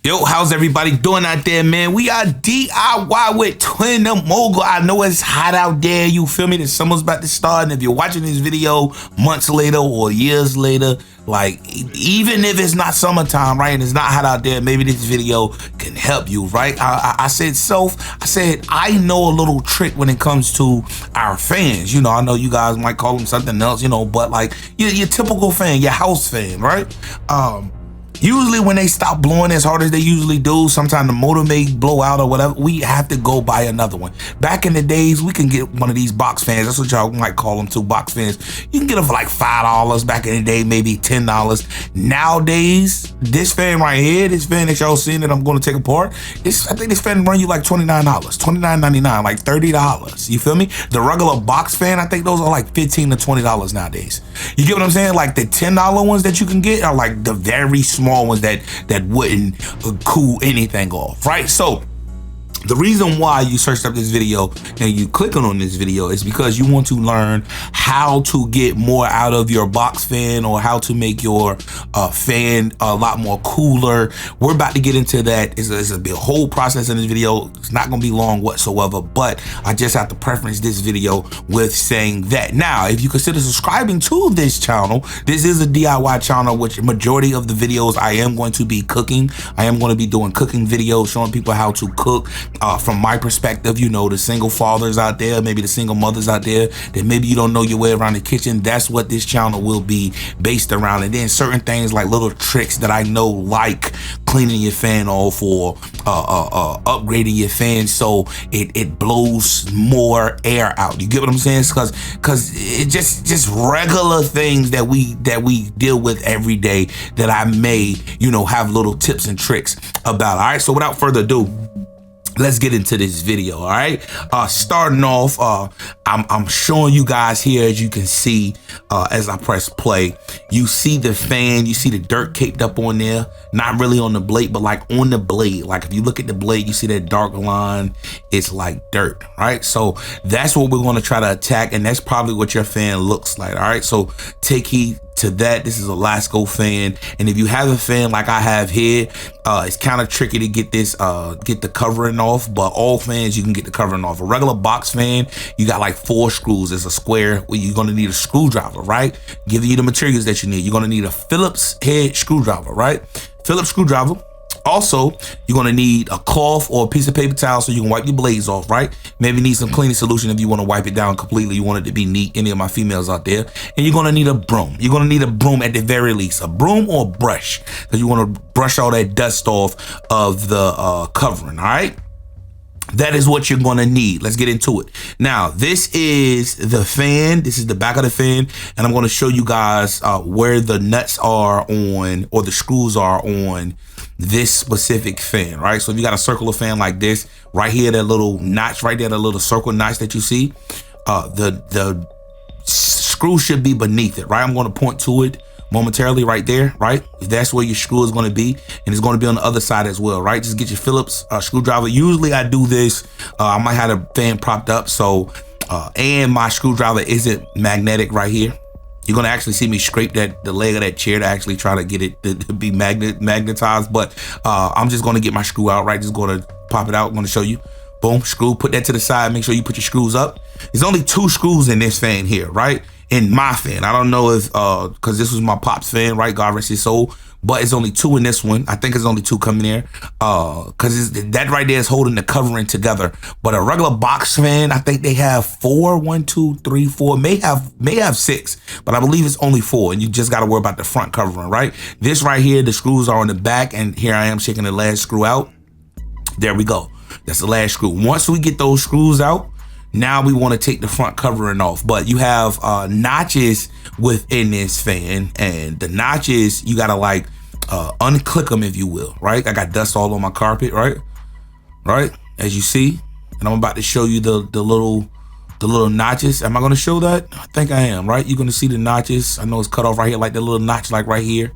Yo, how's everybody doing out there, man? We are DIY with TWINdaMOGUL. I know it's hot out there, you feel me? The summer's about to start, and if you're watching this video months later or years later, like, even if it's not summertime, right, and it's not hot out there, maybe this video can help you, right? I said I know a little trick when it comes to our fans. You know, I know you guys might call them something else, you know, but like your typical fan, your house fan, right? Usually when they stop blowing as hard as they usually do, sometimes the motor may blow out or whatever, we have to go buy another one. Back in the days, we can get one of these box fans. That's what y'all might call them too, box fans. You can get them for like $5. Back in the day, maybe $10. Nowadays, this fan right here, this fan that y'all seen that I'm going to take apart, I think this fan run you like $29, $29.99, like $30. You feel me? The regular box fan, I think those are like $15 to $20 nowadays. You get what I'm saying? Like the $10 ones that you can get are like the very small ones that wouldn't cool anything off, right? So the reason why you searched up this video and you clicking on this video is because you want to learn how to get more out of your box fan, or how to make your fan a lot more cooler. We're about to get into that. It's a whole process in this video. It's not going to be long whatsoever, but I just have to preference this video with saying that. Now, if you consider subscribing to this channel, this is a DIY channel, which majority of the videos I am going to be cooking. I am going to be doing cooking videos, showing people how to cook. From my perspective, you know, the single fathers out there, maybe the single mothers out there, that maybe you don't know your way around the kitchen. That's what this channel will be based around. And then certain things like little tricks that I know, like cleaning your fan off, or upgrading your fan so it blows more air out. You get what I'm saying? Because it just regular things that we deal with every day that I may, you know, have little tips and tricks about. All right, so without further ado, let's get into this video. All right, starting off, I'm showing you guys here, as you can see, as I press play, you see the fan, you see the dirt caked up on there, not really on the blade, but like on the blade. Like if you look at the blade, you see that dark line, it's like dirt, right? So that's what we're going to try to attack, and that's probably what your fan looks like. All right, so take heed to that. This is a Lasco fan, and if you have a fan like I have here, it's kind of tricky to get this get the covering off, but all fans you can get the covering off. A regular box fan, you got like 4 screws. It's a square where you're going to need a screwdriver, right? Giving you the materials that you need. You're going to need a Phillips head screwdriver, right? Phillips screwdriver. Also, you're going to need a cloth or a piece of paper towel so you can wipe your blades off, right? Maybe need some cleaning solution if you want to wipe it down completely. You want it to be neat, any of my females out there. And you're going to need a broom. You're going to need a broom at the very least. A broom or a brush, because you want to brush all that dust off of the covering, all right? That is what you're going to need. Let's get into it. Now, this is the fan. This is the back of the fan. And I'm going to show you guys where the nuts are on, or the screws are on this specific fan, right? So if you got a circular fan like this, right here, that little notch right there, that little circle notch that you see, the screw should be beneath it, right? I'm going to point to it momentarily right there, right? That's where your screw is going to be, and it's going to be on the other side as well, right? Just get your Phillips screwdriver. Usually I do this, I might have the fan propped up, so and my screwdriver isn't magnetic right here. You're gonna actually see me scrape the leg of that chair to actually try to get it to be magnetized, but I'm just gonna get my screw out, right? Just gonna pop it out. I'm gonna show you. Boom, screw, put that to the side. Make sure you put your screws up. There's only 2 screws in this fan here, right? In my fan. I don't know if, cause this was my pop's fan, right? God rest his soul. But it's only 2 in this one. I think it's only 2 coming there. Cause that right there is holding the covering together. But a regular box fan, I think they have 4, 1, 2, 3, 4, may have 6, but I believe it's only 4. And you just got to worry about the front covering, right? This right here, the screws are on the back, and here I am shaking the last screw out. There we go. That's the last screw. Once we get those screws out, now we want to take the front covering off. But you have notches within this fan, and the notches, you got to like unclick them, if you will, right? I got dust all on my carpet, right? As you see, and I'm about to show you the little notches. Am I going to show that? I think I am, right? You're going to see the notches. I know it's cut off right here, like the little notch, like right here.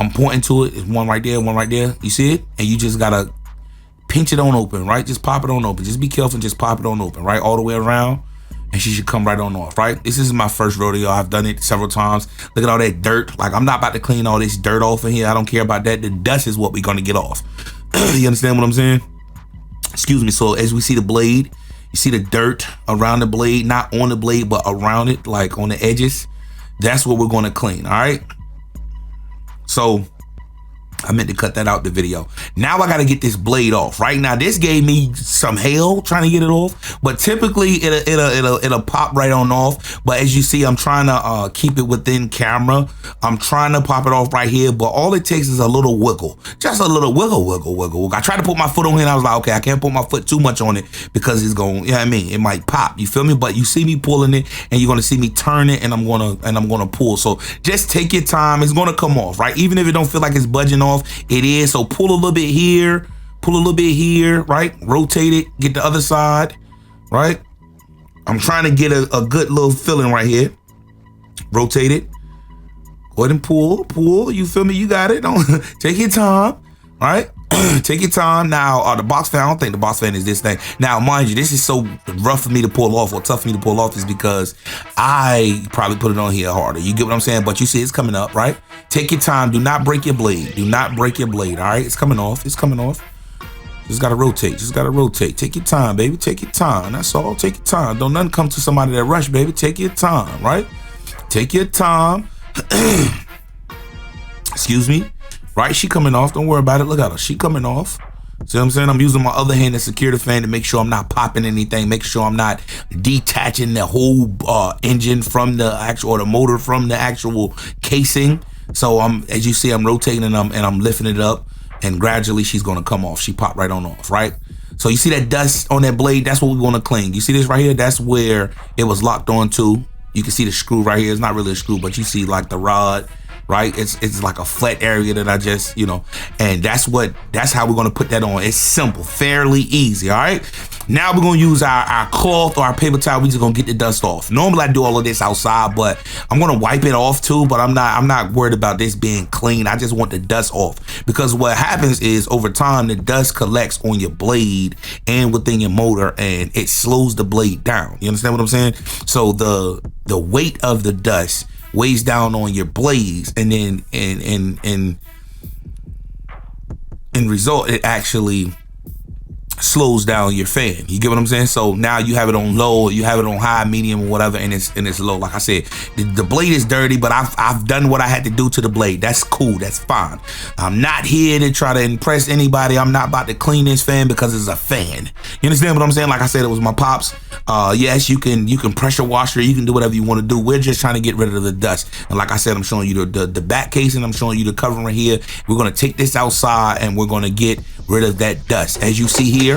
I'm pointing to it. It's one right there, one right there. You see it? And you just got to pinch it on open, right? Just pop it on open. Just be careful and just pop it on open, right? All the way around. and she should come right on off, right? This is my first rodeo. I've done it several times. Look at all that dirt. Like, I'm not about to clean all this dirt off in here. I don't care about that. The dust is what we're gonna get off. You understand what I'm saying? Excuse me. So as we see the blade, you see the dirt around the blade, not on the blade, but around it, like on the edges. That's what we're gonna clean, all right? So I meant to cut that out the video. Now I gotta get this blade off. Right now, this gave me some hell trying to get it off, but typically it'll pop right on off. But as you see, I'm trying to keep it within camera. I'm trying to pop it off right here, but all it takes is a little wiggle, just a little wiggle. I tried to put my foot on here and I was like, okay, I can't put my foot too much on it because it's going, you know what I mean? It might pop, you feel me? But you see me pulling it and you're gonna see me turn it and I'm gonna pull. So just take your time, it's gonna come off, right? Even if it don't feel like it's budging off, it is. So pull a little bit here, pull a little bit here, right? Rotate it, get the other side, right? I'm trying to get a good little feeling right here. Rotate it. Go ahead and pull. You feel me? You got it. Don't take your time, right? Take your time. Now, the box fan, I don't think the box fan is this thing. Now, mind you, this is so rough for me to pull off or tough for me to pull off is because I probably put it on here harder. You get what I'm saying? But you see it's coming up, right? Take your time. Do not break your blade. Do not break your blade, all right? It's coming off. It's coming off. Just got to rotate. Just got to rotate. Take your time, baby. Take your time. That's all. Take your time. Don't nothing come to somebody that rush, baby. Take your time, right? Take your time. Excuse me. Right, she coming off. Don't worry about it. Look at her. She coming off. See what I'm saying? I'm using my other hand to secure the fan to make sure I'm not popping anything. Make sure I'm not detaching the whole engine from the actual, or the motor from the actual casing. So as you see, I'm rotating and I'm lifting it up, and gradually she's gonna come off. She popped right on off, right? So you see that dust on that blade? That's what we want to clean. You see this right here? That's where it was locked onto. You can see the screw right here. It's not really a screw, but you see like the rod. Right, it's like a flat area that I just, you know, and that's how we're gonna put that on. It's simple, fairly easy. All right, now we're gonna use our cloth or our paper towel. We just gonna get the dust off. Normally I do all of this outside, but I'm gonna wipe it off too. But I'm not worried about this being clean. I just want the dust off, because what happens is over time the dust collects on your blade and within your motor, and it slows the blade down. You understand what I'm saying? So the weight of the dust weighs down on your blades, and then in result it actually slows down your fan. You get what I'm saying? So now you have it on low, you have it on high, medium, or whatever, and it's low. Like I said, the blade is dirty, but I've done what I had to do to the blade. That's cool. That's fine. I'm not here to try to impress anybody. I'm not about to clean this fan because it's a fan. You understand what I'm saying? Like I said, it was my pops. Yes, you can pressure wash it. You can do whatever you want to do. We're just trying to get rid of the dust. And like I said, I'm showing you the back casing. I'm showing you the covering here. We're gonna take this outside and we're gonna get rid of that dust. As you see here,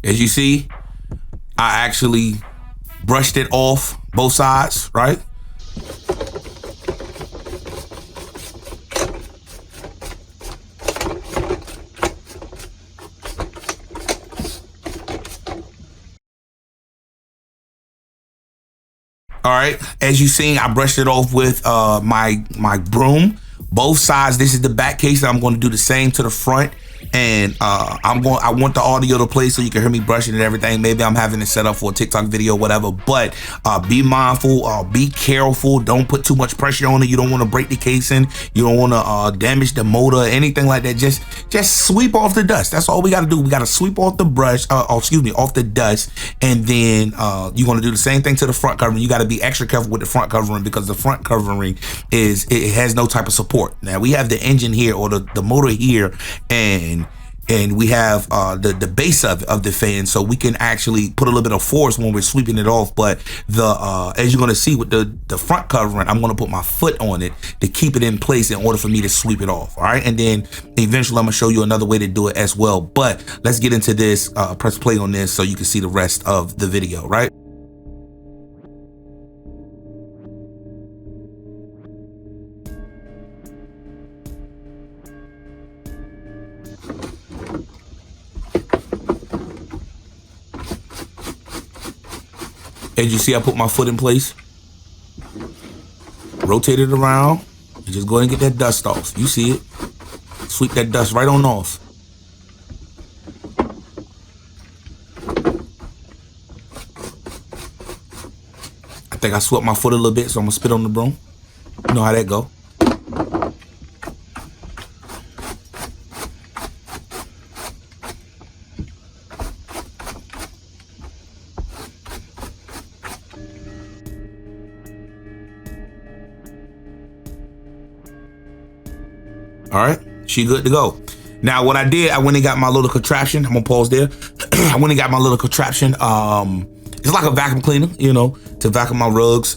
as you see, I actually brushed it off both sides, right? All right, as you seen, I brushed it off with my broom. Both sides. This is the back case. I'm going to do the same to the front. And I want the audio to play so you can hear me brushing and everything. Maybe I'm having it set up for a TikTok video, whatever. But be mindful, be careful. Don't put too much pressure on it. You don't want to break the casing. You don't want to damage the motor, anything like that. Just sweep off the dust. That's all we got to do. We got to sweep off the brush, off the dust. And then you're going to do the same thing to the front covering. You got to be extra careful with the front covering, because the front covering it has no type of support. Now we have the engine here, or the motor here, and we have the base of the fan, so we can actually put a little bit of force when we're sweeping it off. But as you're gonna see with the front covering, I'm gonna put my foot on it to keep it in place in order for me to sweep it off. All right, and then eventually I'm gonna show you another way to do it as well. But let's get into this. Press play on this so you can see the rest of the video. Right. As you see, I put my foot in place, rotate it around, and just go ahead and get that dust off. You see it. Sweep that dust right on off. I think I swept my foot a little bit, so I'm gonna spit on the broom. You know how that go. All right, she good to go. Now what I did, I went and got my little contraption. I'm gonna pause there. I went and got my little contraption. It's like a vacuum cleaner, you know, to vacuum my rugs.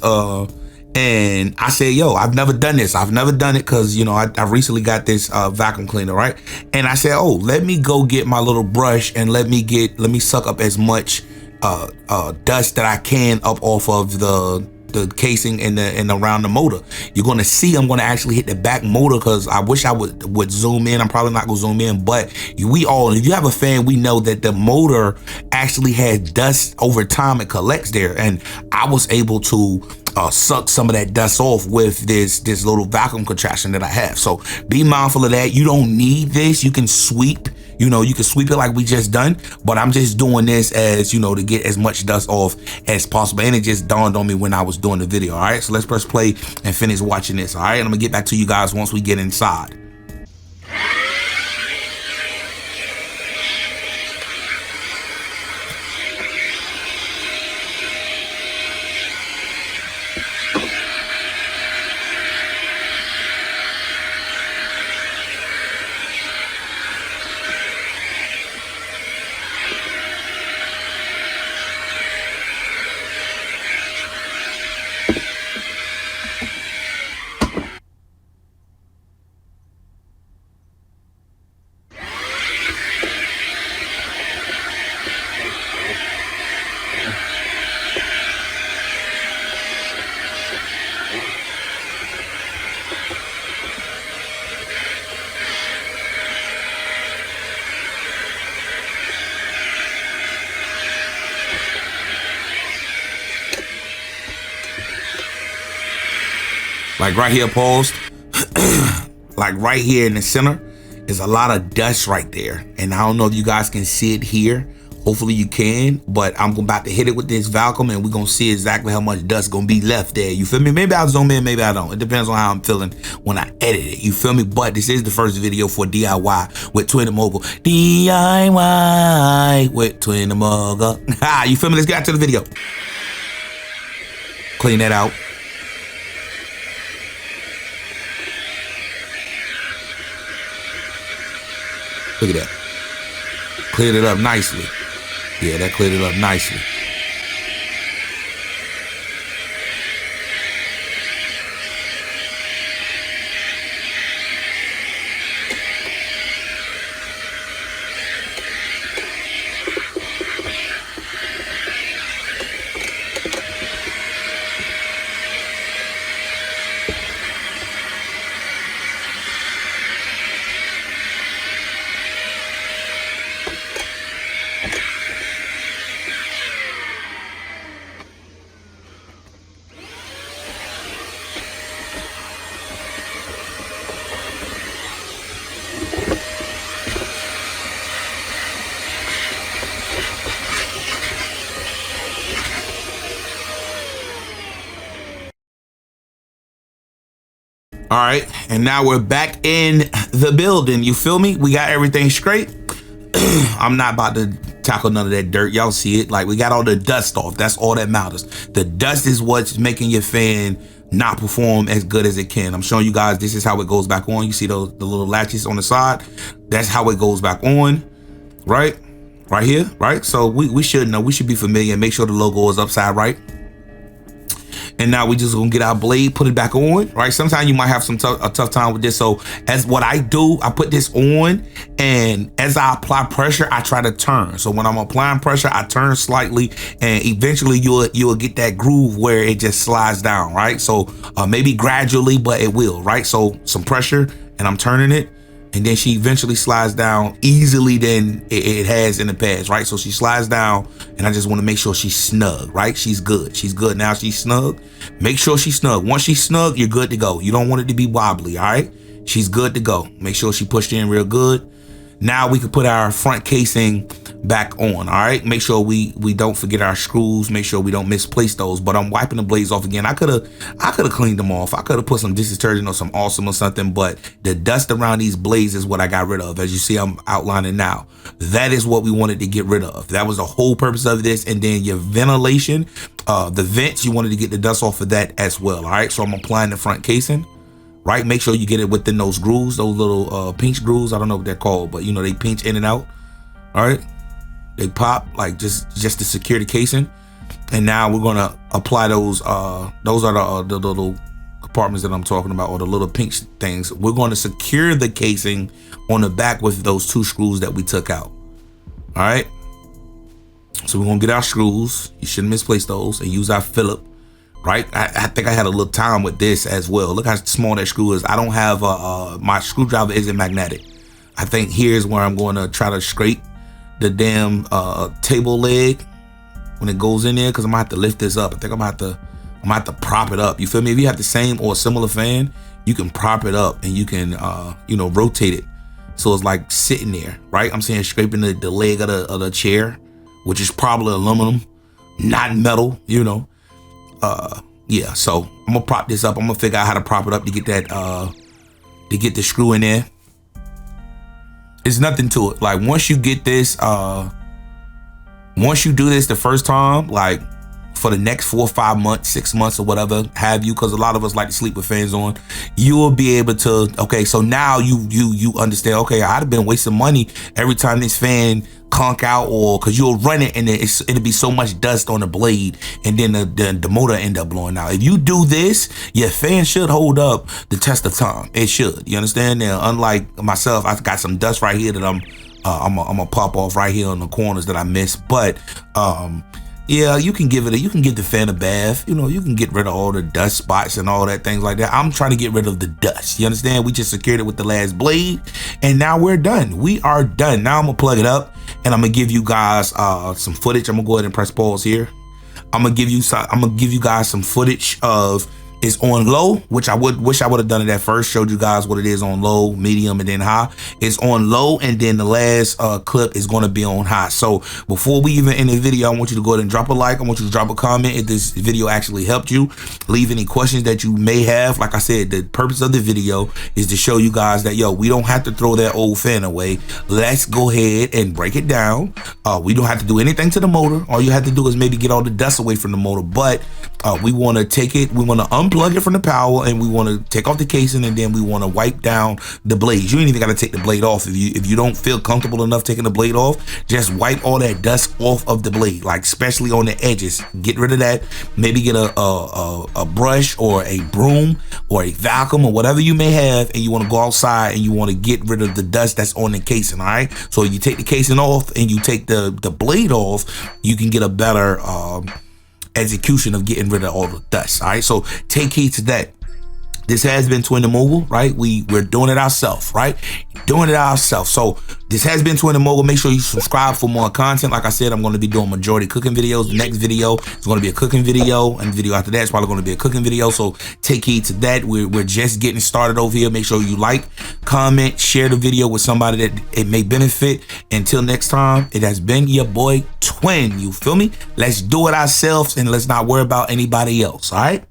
And I said, yo, I've never done this. I've never done it because, you know, I recently got this vacuum cleaner, right? And I said, oh, let me go get my little brush and let me suck up as much dust that I can up off of the casing and around the motor. You're gonna see I'm gonna actually hit the back motor because I wish I would zoom in. I'm probably not gonna zoom in, but if you have a fan, we know that the motor actually has dust over time. It collects there, and I was able to suck some of that dust off with this little vacuum contraption that I have. So be mindful of that. You don't need this. You can sweep. You know, you can sweep it like we just done, but I'm just doing this as, you know, to get as much dust off as possible. And it just dawned on me when I was doing the video. All right, so let's press play and finish watching this. All right, and I'm gonna get back to you guys once we get inside. Like right here, paused. Like right here in the center is a lot of dust right there. And I don't know if you guys can see it here. Hopefully you can, but I'm about to hit it with this vacuum and we're gonna see exactly how much dust gonna be left there. You feel me? Maybe I'll zoom in, maybe I don't. It depends on how I'm feeling when I edit it. You feel me? But this is the first video for DIY with TWINdaMOGUL. DIY with TWINdaMOGUL. You feel me? Let's get to the video. Clean that out. Look at that. Cleared it up nicely. Yeah, that cleared it up nicely. All right, and now we're back in the building. You feel me? We got everything straight. I'm not about to tackle none of that dirt. Y'all see it? Like, we got all the dust off. That's all that matters. The dust is what's making your fan not perform as good as it can. I'm showing you guys this is how it goes back on. You see the little latches on the side? That's how it goes back on, right? Right here, right? So we should know. We should be familiar. Make sure the logo is upside right. And now we just gonna get our blade, put it back on, right? Sometimes you might have a tough time with this. So as what I do, I put this on, and as I apply pressure, I try to turn. So when I'm applying pressure, I turn slightly, and eventually you'll get that groove where it just slides down, right? So maybe gradually, but it will, right? So some pressure, and I'm turning it. and then she eventually slides down easily than it has in the past, right? So she slides down, and I just want to make sure she's snug, right? She's good. She's good. Now she's snug. Make sure she's snug. Once she's snug, you're good to go. You don't want it to be wobbly, all right? She's good to go. Make sure she pushed in real good. Now we can put our front casing back on, all right? Make sure we don't forget our screws. Make sure we don't misplace those. But I'm wiping the blades off again. I could have cleaned them off. I could have put some dish detergent or some Awesome or something, but the dust around these blades is what I got rid of. As you see, I'm outlining now. That is what we wanted to get rid of. That was the whole purpose of this. And then your ventilation, the vents, you wanted to get the dust off of that as well, all right? So I'm applying the front casing. Right, make sure you get it within those grooves, those little pinch grooves. I don't know what they're called, but you know, they pinch in and out. All right, they pop like just to secure the casing. And now we're gonna apply those. Those are the little compartments that I'm talking about, or the little pinch things. We're going to secure the casing on the back with those 2 screws that we took out. All right, so we're gonna get our screws. You shouldn't misplace those, and use our Phillip. Right, I think I had a little time with this as well. Look how small that screw is. I don't have my screwdriver isn't magnetic. I think here's where I'm going to try to scrape the damn table leg when it goes in there, because I'm gonna have to lift this up. I think I'm gonna have to prop it up. You feel me? If you have the same or similar fan, you can prop it up and you can you know, rotate it so it's like sitting there. Right, I'm saying scraping the leg of the chair, which is probably aluminum, not metal. You know. Yeah, so I'm gonna prop this up. I'm gonna figure out how to prop it up to get that to get the screw in there. It's nothing to it. Like once you get this, once you do this the first time, like for the next 4 or 5 months, 6 months or whatever have you, because a lot of us like to sleep with fans on, you will be able to, okay, so now you understand, okay, I'd have been wasting money every time this fan conk out, or because you'll run it and it'll be so much dust on the blade, and then the motor end up blowing out. If you do this, your fan should hold up the test of time. It should. You understand? Now, unlike myself, I've got some dust right here that I'm gonna pop off right here on the corners that I missed. But yeah, you can give the fan a bath. You know, you can get rid of all the dust spots and all that, things like that. I'm trying to get rid of the dust. You understand? We just secured it with the last blade, and now we're done. We are done. Now I'm gonna plug it up, and I'm gonna give you guys some footage. I'm gonna go ahead and press pause here. I'm gonna give you guys some footage of it's on low, which I wish I would have done it at first. Showed you guys what it is on low, medium, and then high. It's on low, and then the last clip is going to be on high. So before we even end the video, I want you to go ahead and drop a like. I want you to drop a comment if this video actually helped you. Leave any questions that you may have. Like I said, the purpose of the video is to show you guys that, yo, we don't have to throw that old fan away. Let's go ahead and break it down. We don't have to do anything to the motor. All you have to do is maybe get all the dust away from the motor. But we want to take it, we want to unplug it from the power, and we want to take off the casing, and then we want to wipe down the blades. You ain't even got to take the blade off. If you don't feel comfortable enough taking the blade off, just wipe all that dust off of the blade, like especially on the edges. Get rid of that. Maybe get a brush or a broom or a vacuum or whatever you may have, and you want to go outside and you want to get rid of the dust that's on the casing. All right, so you take the casing off and you take the blade off, you can get a better execution of getting rid of all the dust. All right, so take heed to that. This has been TWINdaMOGUL, right? We're doing it ourselves, right? Doing it ourselves. So this has been TWINdaMOGUL. Make sure you subscribe for more content. Like I said, I'm going to be doing majority cooking videos. The next video is going to be a cooking video, and the video after that is probably going to be a cooking video. So take heed to that. We're just getting started over here. Make sure you like, comment, share the video with somebody that it may benefit. Until next time, it has been your boy Twin. You feel me? Let's do it ourselves, and let's not worry about anybody else. All right?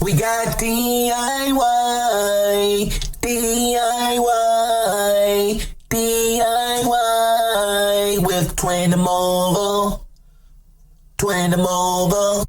We got DIY, DIY, DIY with TWINdaMOGUL, TWINdaMOGUL.